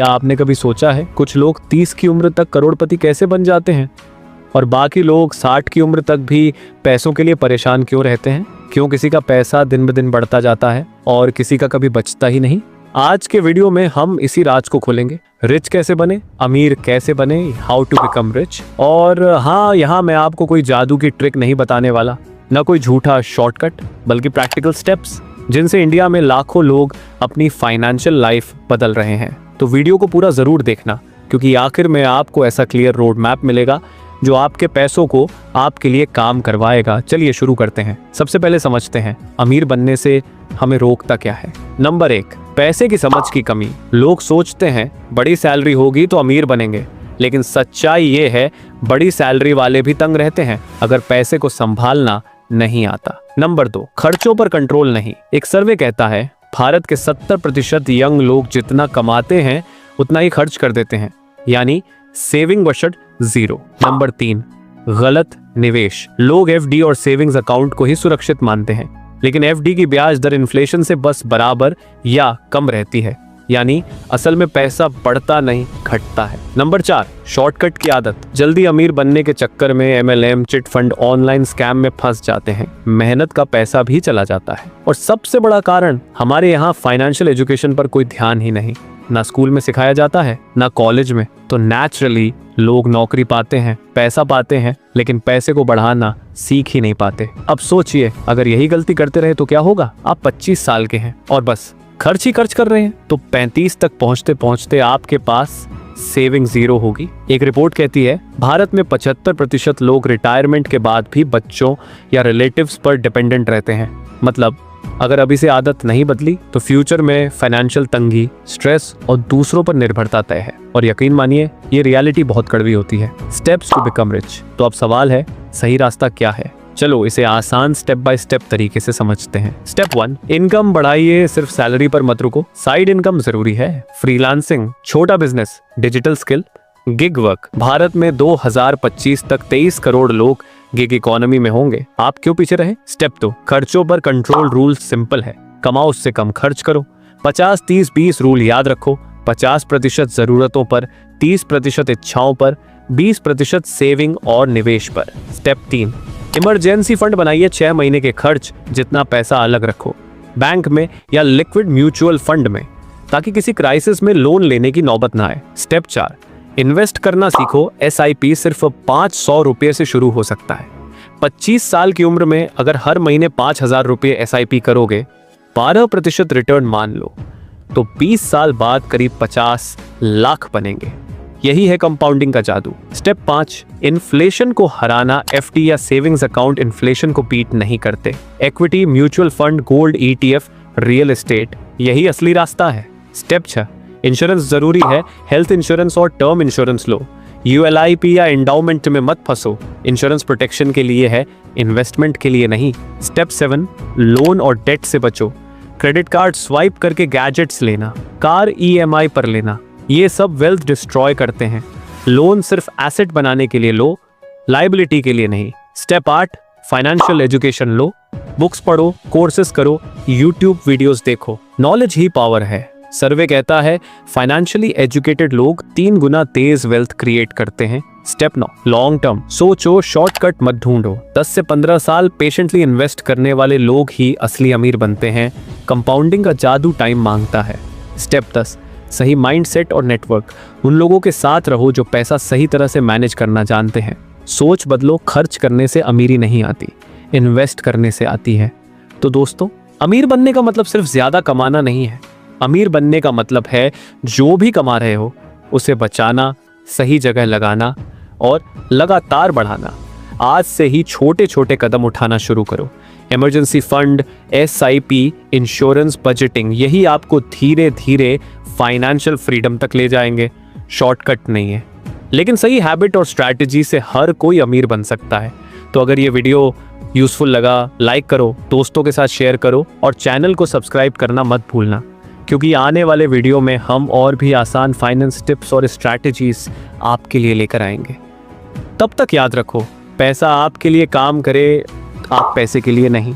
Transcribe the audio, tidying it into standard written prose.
क्या आपने कभी सोचा है कुछ लोग 30 की उम्र तक करोड़पति कैसे बन जाते हैं और बाकी लोग 60 की उम्र तक भी पैसों के लिए परेशान क्यों रहते हैं? क्यों किसी का पैसा दिन ब दिन बढ़ता जाता है और किसी का कभी बचता ही नहीं? आज के वीडियो में हम इसी राज को खोलेंगे। रिच कैसे बने, अमीर कैसे बने, हाउ टू बिकम रिच। और हाँ, यहाँ मैं आपको कोई जादू की ट्रिक नहीं बताने वाला, न कोई झूठा शॉर्टकट, बल्कि प्रैक्टिकल स्टेप्स जिनसे इंडिया में लाखों लोग अपनी फाइनेंशियल लाइफ बदल रहे हैं। तो वीडियो को पूरा जरूर देखना, क्योंकि आखिर में आपको ऐसा क्लियर रोड मैप मिलेगा जो आपके पैसों को आपके लिए काम करवाएगा। चलिए शुरू करते हैं। सबसे पहले समझते हैं अमीर बनने से हमें रोकता क्या है। नंबर 1, पैसे की समझ की कमी। लोग सोचते हैं बड़ी सैलरी होगी तो अमीर बनेंगे, लेकिन सच्चाई ये है बड़ी सैलरी वाले भी तंग रहते हैं अगर पैसे को संभालना नहीं आता। नंबर 2, खर्चों पर कंट्रोल नहीं। एक सर्वे कहता है भारत के 70% यंग लोग जितना कमाते हैं उतना ही खर्च कर देते हैं, यानी सेविंग बजट 0। नंबर 3, गलत निवेश। लोग एफडी और सेविंग्स अकाउंट को ही सुरक्षित मानते हैं, लेकिन एफडी की ब्याज दर इन्फ्लेशन से बस बराबर या कम रहती है, यानी असल में पैसा बढ़ता नहीं घटता है। नंबर 4, शॉर्टकट की आदत। जल्दी अमीर बनने के चक्कर में MLM, chit fund, online scam में फंस जाते हैं। मेहनत का पैसा भी चला जाता है। और सबसे बड़ा कारण, हमारे यहाँ फाइनेंशियल एजुकेशन पर कोई ध्यान ही नहीं। ना स्कूल में सिखाया जाता है, ना कॉलेज में। तो नेचुरली लोग नौकरी पाते हैं, पैसा पाते हैं, लेकिन पैसे को बढ़ाना सीख ही नहीं पाते। अब सोचिए, अगर यही गलती करते रहे तो क्या होगा? आप 25 साल के हैं और बस खर्च ही खर्च कर रहे हैं, तो 35 तक पहुंचते पहुंचते आपके पास सेविंग 0 होगी। एक रिपोर्ट कहती है भारत में 75% लोग रिटायरमेंट के बाद भी बच्चों या रिलेटिव्स पर डिपेंडेंट रहते हैं। मतलब अगर अभी से आदत नहीं बदली तो फ्यूचर में फाइनेंशियल तंगी, स्ट्रेस और दूसरों पर निर्भरता तय है। और यकीन मानिए, ये रियलिटी बहुत कड़वी होती है। Steps to become rich. तो अब सवाल है, सही रास्ता क्या है? चलो इसे आसान स्टेप बाय स्टेप तरीके से समझते हैं। स्टेप 1, इनकम बढ़ाइए। सिर्फ सैलरी पर मत रुको, साइड इनकम जरूरी है। फ्रीलांसिंग, छोटा business, digital skill, gig work. Bharat में 2025 तक 23 करोड़ लोग गिग इकोनॉमी में होंगे। आप क्यों पीछे रहे? स्टेप 2, खर्चों पर कंट्रोल। रूल सिंपल है, कमाओ उससे कम खर्च करो। 50-30-20 रूल याद रखो। 50% जरूरतों पर, 30% इच्छाओं पर, 20% सेविंग और निवेश पर। स्टेप 3, इमरजेंसी फंड बनाइए। 6 महीने के खर्च जितना पैसा अलग रखो, बैंक में या लिक्विड म्यूचुअल फंड में, ताकि किसी क्राइसिस में लोन लेने की नौबत ना आए। स्टेप 4, इन्वेस्ट करना सीखो। SIP सिर्फ 500 रुपये से शुरू हो सकता है। 25 साल की उम्र में अगर हर महीने 5000 रुपये SIP करोगे, 12% रिटर्न मान लो, तो 20 साल बाद करीब 50 लाख बनेंगे। यही है कंपाउंडिंग का जादू। स्टेप 5, इन्फ्लेशन को हराना। FD या सेविंग्स अकाउंट इन्फ्लेशन को बीट नहीं करते। Equity, mutual fund, gold, ETF, real estate, यही असली रास्ता है। स्टेप 6, इंश्योरेंस जरूरी है। हेल्थ इंश्योरेंस और टर्म इंश्योरेंस लो। ULIP या एंडाउमेंट में मत फंसो। इंश्योरेंस प्रोटेक्शन के लिए है, इन्वेस्टमेंट के लिए नहीं। स्टेप 7, लोन और डेट से बचो। क्रेडिट कार्ड स्वाइप करके गैजेट्स लेना, कार EMI पर लेना, ये सब वेल्थ डिस्ट्रॉय करते हैं। लोन सिर्फ एसेट बनाने के लिए लो, लायबिलिटी के लिए नहीं। स्टेप 8, फाइनेंशियल एजुकेशन लो। बुक्स पढ़ो, कोर्सेस करो, यूट्यूब वीडियोस देखो। नॉलेज ही पावर है। सर्वे कहता है फाइनेंशियली एजुकेटेड लोग 3 गुना तेज वेल्थ क्रिएट करते हैं। Step 9, long term. सोचो, शॉर्टकट मत ढूंढो। 10 से 15 साल पेशेंटली इन्वेस्ट करने वाले लोग ही असली अमीर बनते हैं। कंपाउंडिंग का जादू टाइम मांगता है। स्टेप 10, सही माइंडसेट और नेटवर्क। उन लोगों के साथ रहो जो पैसा सही तरह से मैनेज करना जानते हैं। सोच बदलो, खर्च करने से अमीरी नहीं आती, इन्वेस्ट करने से आती है। तो दोस्तों, अमीर बनने का मतलब सिर्फ ज्यादा कमाना नहीं है। अमीर बनने का मतलब है जो भी कमा रहे हो उसे बचाना, सही जगह लगाना और लगातार बढ़ाना। आज से ही छोटे छोटे कदम उठाना शुरू करो। Emergency fund, SIP, insurance, budgeting, यही आपको धीरे धीरे फाइनेंशियल फ्रीडम तक ले जाएंगे। शॉर्टकट नहीं है, लेकिन सही हैबिट और स्ट्रैटेजी से हर कोई अमीर बन सकता है। तो अगर ये वीडियो यूजफुल लगा, लाइक करो, दोस्तों के साथ शेयर करो और चैनल को सब्सक्राइब करना मत भूलना, क्योंकि आने वाले वीडियो में हम और भी आसान फाइनेंस टिप्स और स्ट्रैटेजीज आपके लिए लेकर आएंगे। तब तक याद रखो, पैसा आपके लिए काम करे, आप पैसे के लिए नहीं।